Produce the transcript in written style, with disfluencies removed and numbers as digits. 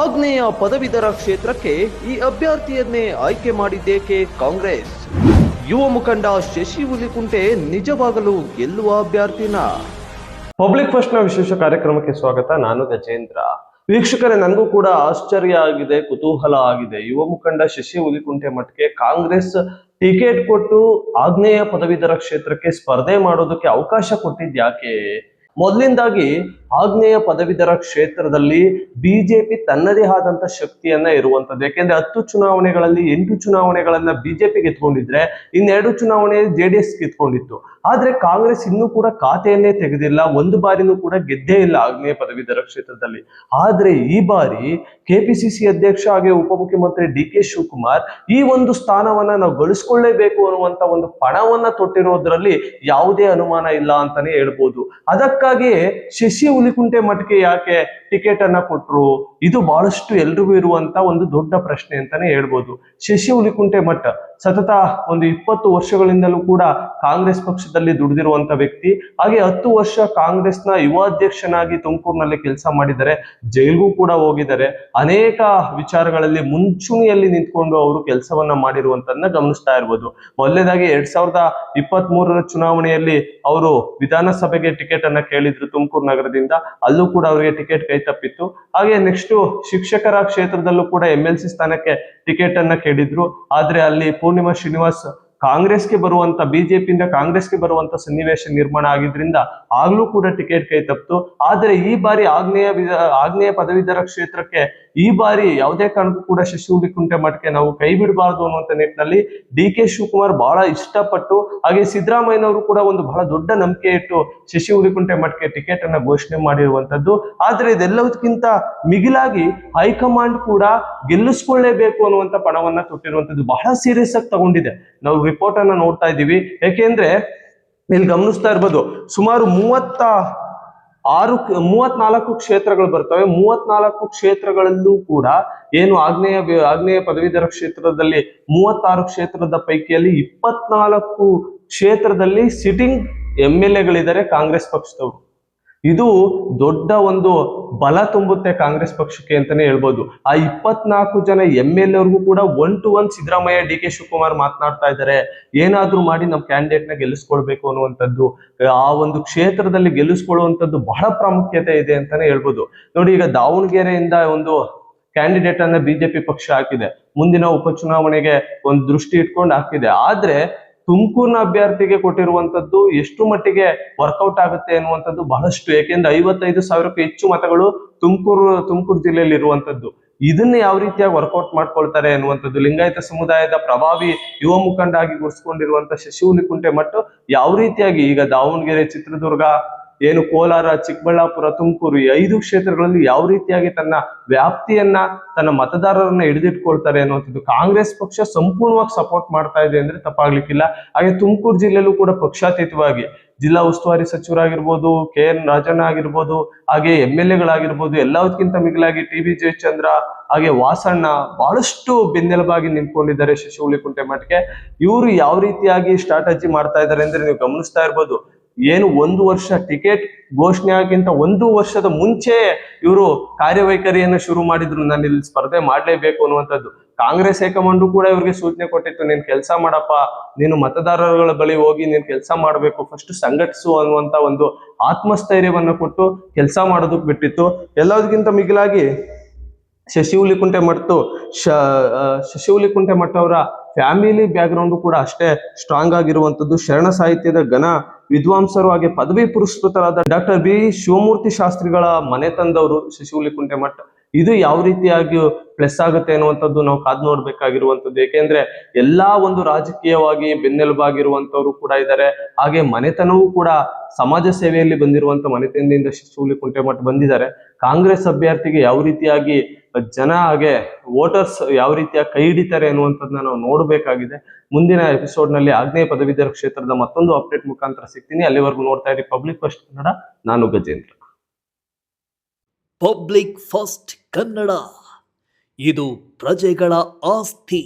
ಆಗ್ನೇಯ ಪದವೀಧರ ಕ್ಷೇತ್ರಕ್ಕೆ ಈ ಅಭ್ಯರ್ಥಿಯನ್ನೇ ಆಯ್ಕೆ ಮಾಡಿದ್ದೇಕೆ ಕಾಂಗ್ರೆಸ್? ಯುವ ಮುಖಂಡ ಶಶಿ ಹುಲಿಕುಂಟೆ ನಿಜವಾಗಲೂ ಗೆಲ್ಲುವ ಅಭ್ಯರ್ಥಿನ? ಪಬ್ಲಿಕ್ ಫಸ್ಟ್ ನ ವಿಶೇಷ ಕಾರ್ಯಕ್ರಮಕ್ಕೆ ಸ್ವಾಗತ. ನಾನು ಗಜೇಂದ್ರ. ವೀಕ್ಷಕರೇ, ನನಗೂ ಕೂಡ ಆಶ್ಚರ್ಯ ಆಗಿದೆ, ಕುತೂಹಲ ಆಗಿದೆ. ಯುವ ಮುಖಂಡ ಶಶಿ ಹುಲಿಕುಂಟೆ ಮಠಕ್ಕೆ ಕಾಂಗ್ರೆಸ್ ಟಿಕೆಟ್ ಕೊಟ್ಟು ಆಗ್ನೇಯ ಪದವೀಧರ ಕ್ಷೇತ್ರಕ್ಕೆ ಸ್ಪರ್ಧೆ ಮಾಡೋದಕ್ಕೆ ಅವಕಾಶ ಕೊಟ್ಟಿದ್ ಯಾಕೆ? ಮೊದಲಿಂದಾಗಿ ಆಗ್ನೇಯ ಪದವೀಧರ ಕ್ಷೇತ್ರದಲ್ಲಿ ಬಿಜೆಪಿ ತನ್ನದೇ ಆದಂತ ಶಕ್ತಿಯನ್ನ ಇರುವಂತದ್ದು. ಯಾಕೆಂದ್ರೆ 10 ಚುನಾವಣೆಗಳಲ್ಲಿ 8 ಚುನಾವಣೆಗಳನ್ನ ಬಿಜೆಪಿ ಗೆದ್ಕೊಂಡಿದ್ರೆ ಇನ್ನೆರಡು ಚುನಾವಣೆ ಜೆಡಿಎಸ್ ಗೆದ್ಕೊಂಡಿತ್ತು. ಆದ್ರೆ ಕಾಂಗ್ರೆಸ್ ಇನ್ನೂ ಕೂಡ ಖಾತೆಯನ್ನೇ ತೆಗೆದಿಲ್ಲ, ಒಂದು ಬಾರಿನೂ ಕೂಡ ಗೆದ್ದೇ ಇಲ್ಲ ಆಗ್ನೇಯ ಪದವೀಧರ ಕ್ಷೇತ್ರದಲ್ಲಿ. ಆದ್ರೆ ಈ ಬಾರಿ ಕೆಪಿಸಿಸಿ ಅಧ್ಯಕ್ಷ ಹಾಗೆ ಉಪಮುಖ್ಯಮಂತ್ರಿ ಡಿ ಕೆ ಶಿವಕುಮಾರ್ ಈ ಒಂದು ಸ್ಥಾನವನ್ನ ನಾವು ಗಳಿಸ್ಕೊಳ್ಳೇಬೇಕು ಅನ್ನುವಂತ ಒಂದು ಪಣವನ್ನ ತೊಟ್ಟಿರೋದ್ರಲ್ಲಿ ಯಾವುದೇ ಅನುಮಾನ ಇಲ್ಲ ಅಂತಾನೆ ಹೇಳ್ಬೋದು. ಅದಕ್ಕಾಗಿ ಶಶಿ ಹುಲಿಕುಂಟೆ ಮಠಕ್ಕೆ ಯಾಕೆ ಟಿಕೆಟ್ ಅನ್ನ ಕೊಟ್ರು? ಇದು ಬಹಳಷ್ಟು ಎಲ್ರಿಗೂ ಇರುವಂತ ಒಂದು ದೊಡ್ಡ ಪ್ರಶ್ನೆ ಅಂತಾನೆ ಹೇಳ್ಬೋದು. ಶಶಿ ಹುಲಿಕುಂಟೆ ಮಠ ಸತತ ಒಂದು 20 ವರ್ಷಗಳಿಂದಲೂ ಕೂಡ ಕಾಂಗ್ರೆಸ್ ಪಕ್ಷದಲ್ಲಿ ದುಡಿದಿರುವಂತ ವ್ಯಕ್ತಿ. ಹಾಗೆ 10 ವರ್ಷ ಕಾಂಗ್ರೆಸ್ನ ಯುವ ಅಧ್ಯಕ್ಷನಾಗಿ ತುಮಕೂರಿನಲ್ಲಿ ಕೆಲಸ ಮಾಡಿದ್ದಾರೆ, ಜೈಲ್ಗೂ ಕೂಡ ಹೋಗಿದ್ದಾರೆ. ಅನೇಕ ವಿಚಾರಗಳಲ್ಲಿ ಮುಂಚೂಣಿಯಲ್ಲಿ ನಿಂತ್ಕೊಂಡು ಅವರು ಕೆಲಸವನ್ನ ಮಾಡಿರುವಂತದನ್ನ ಗಮನಿಸ್ತಾ ಇರ್ಬೋದು. ಮೊದಲನೇದಾಗಿ 2023 ಚುನಾವಣೆಯಲ್ಲಿ ಅವರು ವಿಧಾನಸಭೆಗೆ ಟಿಕೆಟ್ ಅನ್ನ ಕೇಳಿದ್ರು ತುಮಕೂರು ನಗರದಿಂದ, ಅಲ್ಲೂ ಕೂಡ ಅವರಿಗೆ ಟಿಕೆಟ್ ಕೈ ತಪ್ಪಿತ್ತು. ಹಾಗೆ ನೆಕ್ಸ್ಟ್ ಶಿಕ್ಷಕರ ಕ್ಷೇತ್ರದಲ್ಲೂ ಕೂಡ MLC ಸ್ಥಾನಕ್ಕೆ ಟಿಕೆಟ್ ಅನ್ನ ಕೇಳಿದ್ರು. ಆದ್ರೆ ಅಲ್ಲಿ ಪೂರ್ಣಿಮಾ ಶ್ರೀನಿವಾಸ್ ಕಾಂಗ್ರೆಸ್ಗೆ ಬರುವಂತ ಬಿಜೆಪಿಯಿಂದ ಕಾಂಗ್ರೆಸ್ಗೆ ಬರುವಂತ ಸನ್ನಿವೇಶ ನಿರ್ಮಾಣ ಆಗಿದ್ರಿಂದ ಆಗ್ಲೂ ಕೂಡ ಟಿಕೆಟ್ ಕೈ ತಪ್ಪಿತು. ಆದ್ರೆ ಈ ಬಾರಿ ಆಗ್ನೇಯ ಪದವೀಧರ ಕ್ಷೇತ್ರಕ್ಕೆ ಈ ಬಾರಿ ಯಾವುದೇ ಕಾರಣಕ್ಕೂ ಕೂಡ ಶಶಿ ಹುಲಿಕುಂಟೆ ಮಠಕ್ಕೆ ನಾವು ಕೈ ಬಿಡಬಾರದು ಅನ್ನುವಂತ ನಿಟ್ಟಿನಲ್ಲಿ ಡಿ ಕೆ ಶಿವಕುಮಾರ್ ಬಹಳ ಇಷ್ಟಪಟ್ಟು, ಹಾಗೆ ಸಿದ್ದರಾಮಯ್ಯನವರು ಕೂಡ ಒಂದು ಬಹಳ ದೊಡ್ಡ ನಂಬಿಕೆ ಇಟ್ಟು ಶಶಿ ಹುಲಿಕುಂಟೆ ಮಠಕ್ಕೆ ಟಿಕೆಟ್ ಅನ್ನ ಘೋಷಣೆ ಮಾಡಿರುವಂತದ್ದು. ಆದ್ರೆ ಇದೆಲ್ಲದಕ್ಕಿಂತ ಮಿಗಿಲಾಗಿ ಹೈಕಮಾಂಡ್ ಕೂಡ ಗೆಲ್ಲಿಸ್ಕೊಳ್ಳೇಬೇಕು ಅನ್ನುವಂತ ಪಣವನ್ನ ತೊಟ್ಟಿರುವಂತದ್ದು ಬಹಳ ಸೀರಿಯಸ್ ಆಗಿ ತಗೊಂಡಿದೆ. ನಾವು ರಿಪೋರ್ಟ್ ಅನ್ನ ನೋಡ್ತಾ ಇದ್ದೀವಿ. ಯಾಕೆಂದ್ರೆ ಇಲ್ಲಿ ಗಮನಿಸ್ತಾ ಇರ್ಬೋದು, ಸುಮಾರು 34 ಕ್ಷೇತ್ರಗಳು ಬರ್ತವೆ. 34 ಕ್ಷೇತ್ರಗಳಲ್ಲೂ ಕೂಡ ಏನು ಆಗ್ನೇಯ ಪದವೀಧರ ಕ್ಷೇತ್ರದಲ್ಲಿ 36 ಕ್ಷೇತ್ರದ ಪೈಕಿಯಲ್ಲಿ 24 ಕ್ಷೇತ್ರದಲ್ಲಿ ಸಿಟ್ಟಿಂಗ್ MLAಗಳಿದ್ದಾರೆ ಕಾಂಗ್ರೆಸ್ ಪಕ್ಷದವರು. ಇದು ದೊಡ್ಡ ಒಂದು ಬಲ ತುಂಬುತ್ತೆ ಕಾಂಗ್ರೆಸ್ ಪಕ್ಷಕ್ಕೆ ಅಂತಾನೆ ಹೇಳ್ಬೋದು. ಆ 24 ಜನ MLAವರೆಗೂ ಕೂಡ 1 to 1 Siddaramaiah D K Shivakumar ಮಾತನಾಡ್ತಾ ಇದ್ದಾರೆ, ಏನಾದ್ರೂ ಮಾಡಿ ನಮ್ಮ ಕ್ಯಾಂಡಿಡೇಟ್ ನ ಗೆಲ್ಲಿಸ್ಕೊಳ್ಬೇಕು ಅನ್ನುವಂಥದ್ದು. ಆ ಒಂದು ಕ್ಷೇತ್ರದಲ್ಲಿ ಗೆಲ್ಲಿಸ್ಕೊಳ್ಳುವಂಥದ್ದು ಬಹಳ ಪ್ರಾಮುಖ್ಯತೆ ಇದೆ ಅಂತಾನೆ ಹೇಳ್ಬೋದು. ನೋಡಿ, ಈಗ ದಾವಣಗೆರೆಯಿಂದ ಒಂದು ಕ್ಯಾಂಡಿಡೇಟ್ ಅನ್ನ ಬಿಜೆಪಿ ಪಕ್ಷ ಹಾಕಿದೆ, ಮುಂದಿನ ಉಪಚುನಾವಣೆಗೆ ಒಂದು ದೃಷ್ಟಿ ಇಟ್ಕೊಂಡು ಹಾಕಿದೆ. ಆದ್ರೆ ತುಮಕೂರಿನ ಅಭ್ಯರ್ಥಿಗೆ ಕೊಟ್ಟಿರುವಂತದ್ದು ಎಷ್ಟು ಮಟ್ಟಿಗೆ ವರ್ಕೌಟ್ ಆಗುತ್ತೆ ಅನ್ನುವಂಥದ್ದು ಬಹಳಷ್ಟು. ಯಾಕೆಂದ್ರೆ 55,000ಕ್ಕೂ ಹೆಚ್ಚು ಮತಗಳು ತುಮಕೂರು ಜಿಲ್ಲೆಯಲ್ಲಿ ಇರುವಂತದ್ದು. ಇದನ್ನ ಯಾವ ರೀತಿಯಾಗಿ ವರ್ಕೌಟ್ ಮಾಡ್ಕೊಳ್ತಾರೆ ಅನ್ನುವಂಥದ್ದು. ಲಿಂಗಾಯತ ಸಮುದಾಯದ ಪ್ರಭಾವಿ ಯುವ ಮುಖಂಡ ಆಗಿ ಗುರುತಿಸಿಕೊಂಡಿರುವಂತ ಶಶಿ ಹುಲಿಕುಂಟೆ ಮಠ ಯಾವ ರೀತಿಯಾಗಿ ಈಗ ದಾವಣಗೆರೆ, ಚಿತ್ರದುರ್ಗ, ಏನು ಕೋಲಾರ, ಚಿಕ್ಕಬಳ್ಳಾಪುರ, ತುಮಕೂರು ಈ 5 ಕ್ಷೇತ್ರಗಳಲ್ಲಿ ಯಾವ ರೀತಿಯಾಗಿ ತನ್ನ ವ್ಯಾಪ್ತಿಯನ್ನ, ತನ್ನ ಮತದಾರರನ್ನ ಹಿಡಿದಿಟ್ಕೊಳ್ತಾರೆ ಅನ್ನುವಂಥದ್ದು ಕಾಂಗ್ರೆಸ್ ಪಕ್ಷ ಸಂಪೂರ್ಣವಾಗಿ ಸಪೋರ್ಟ್ ಮಾಡ್ತಾ ಇದೆ ಅಂದ್ರೆ ತಪ್ಪಾಗ್ಲಿಕ್ಕಿಲ್ಲ. ಹಾಗೆ ತುಮಕೂರು ಜಿಲ್ಲೆಯಲ್ಲೂ ಕೂಡ ಪಕ್ಷಾತೀತವಾಗಿ ಜಿಲ್ಲಾ ಉಸ್ತುವಾರಿ ಸಚಿವರಾಗಿರ್ಬೋದು, KN ರಾಜಣ್ಣ ಆಗಿರ್ಬೋದು, ಹಾಗೆ MLAಗಳಾಗಿರ್ಬೋದು, ಎಲ್ಲದಕ್ಕಿಂತ ಮಿಗಿಲಾಗಿ TB ಜಯಚಂದ್ರ, ಹಾಗೆ ವಾಸಣ್ಣ ಬಹಳಷ್ಟು ಬೆನ್ನೆಲುಬಾಗಿ ನಿಂತ್ಕೊಂಡಿದ್ದಾರೆ ಶಶಿ ಹುಲಿಕುಂಟೆ ಮಠಕ್ಕೆ. ಇವರು ಯಾವ ರೀತಿಯಾಗಿ ಸ್ಟ್ರಾಟಜಿ ಮಾಡ್ತಾ ಇದ್ದಾರೆ ಅಂದ್ರೆ ನೀವು ಗಮನಿಸ್ತಾ ಇರ್ಬೋದು. ಏನು 1 ವರ್ಷ ಟಿಕೆಟ್ ಘೋಷಣೆ ಆಗಿಂತ 1 ವರ್ಷದ ಮುಂಚೆ ಇವರು ಕಾರ್ಯವೈಖರಿಯನ್ನು ಶುರು ಮಾಡಿದ್ರು, ನಾನು ಇಲ್ಲಿ ಸ್ಪರ್ಧೆ ಮಾಡ್ಲೇಬೇಕು ಅನ್ನುವಂಥದ್ದು. ಕಾಂಗ್ರೆಸ್ ಹೈಕಮಾಂಡು ಕೂಡ ಇವ್ರಿಗೆ ಸೂಚನೆ ಕೊಟ್ಟಿತ್ತು, ನೀನ್ ಕೆಲಸ ಮಾಡಪ್ಪ, ನೀನು ಮತದಾರಗಳ ಬಳಿ ಹೋಗಿ ನೀನ್ ಕೆಲಸ ಮಾಡ್ಬೇಕು, ಫಸ್ಟ್ ಸಂಘಟಿಸು ಅನ್ನುವಂತ ಒಂದು ಆತ್ಮಸ್ಥೈರ್ಯವನ್ನ ಕೊಟ್ಟು ಕೆಲಸ ಮಾಡೋದಕ್ಕೆ ಬಿಟ್ಟಿತ್ತು. ಎಲ್ಲದಕ್ಕಿಂತ ಮಿಗಿಲಾಗಿ ಶಶಿ ಹುಲಿಕುಂಟೆ ಮಠ ಅವರ ಫ್ಯಾಮಿಲಿ ಬ್ಯಾಕ್ಗ್ರೌಂಡ್ ಕೂಡ ಅಷ್ಟೇ ಸ್ಟ್ರಾಂಗ್ ಆಗಿರುವಂತದ್ದು. ಶರಣ ಸಾಹಿತ್ಯದ ಘನ ವಿದ್ವಾಂಸರು, ಹಾಗೆ ಪದವಿ ಪುರಸ್ಕೃತರಾದ ಡಾಕ್ಟರ್ ಬಿ ಶಿವಮೂರ್ತಿ ಶಾಸ್ತ್ರಿಗಳ ಮನೆ ತಂದವರು ಶಶಿ ಹುಲಿಕುಂಟೆ ಮಠ. ಇದು ಯಾವ ರೀತಿಯಾಗಿ ಪ್ಲಸ್ ಆಗುತ್ತೆ ಅನ್ನುವಂಥದ್ದು ನಾವು ಕಾದು ನೋಡ್ಬೇಕಾಗಿರುವಂತದ್ದು. ಏಕೆಂದ್ರೆ ಎಲ್ಲಾ ಒಂದು ರಾಜಕೀಯವಾಗಿ ಬೆನ್ನೆಲುಬಾಗಿರುವಂತವ್ರು ಕೂಡ ಇದ್ದಾರೆ, ಹಾಗೆ ಮನೆತನವೂ ಕೂಡ ಸಮಾಜ ಸೇವೆಯಲ್ಲಿ ಬಂದಿರುವಂತ ಮನೆತನದಿಂದ ಶಶಿ ಹುಲಿಕುಂಟೆ ಮಠ ಬಂದಿದ್ದಾರೆ. ಕಾಂಗ್ರೆಸ್ ಅಭ್ಯರ್ಥಿಗೆ ಯಾವ ರೀತಿಯಾಗಿ ಜನ ಹಾಗೆ ವೋಟರ್ಸ್ ಯಾವ ರೀತಿಯಾಗಿ ಕೈ ಹಿಡಿತಾರೆ ಅನ್ನುವಂಥದ್ದನ್ನ ನಾವು ನೋಡ್ಬೇಕಾಗಿದೆ. ಮುಂದಿನ ಎಪಿಸೋಡ್ ನಲ್ಲಿ ಆಗ್ನೇಯ ಪದವೀಧರ ಕ್ಷೇತ್ರದ ಮತ್ತೊಂದು ಅಪ್ಡೇಟ್ ಮುಖಾಂತರ ಸಿಗ್ತೀನಿ. ಅಲ್ಲಿವರೆಗೂ ನೋಡ್ತಾ ಇರಿ ಪಬ್ಲಿಕ್ ಫಸ್ಟ್ ಕನ್ನಡ. ನಾನು ಗಜೇಂದ್ರ. ಪಬ್ಲಿಕ್ ಫಸ್ಟ್ ಕನ್ನಡ, ಇದು ಪ್ರಜೆಗಳ ಆಸ್ತಿ.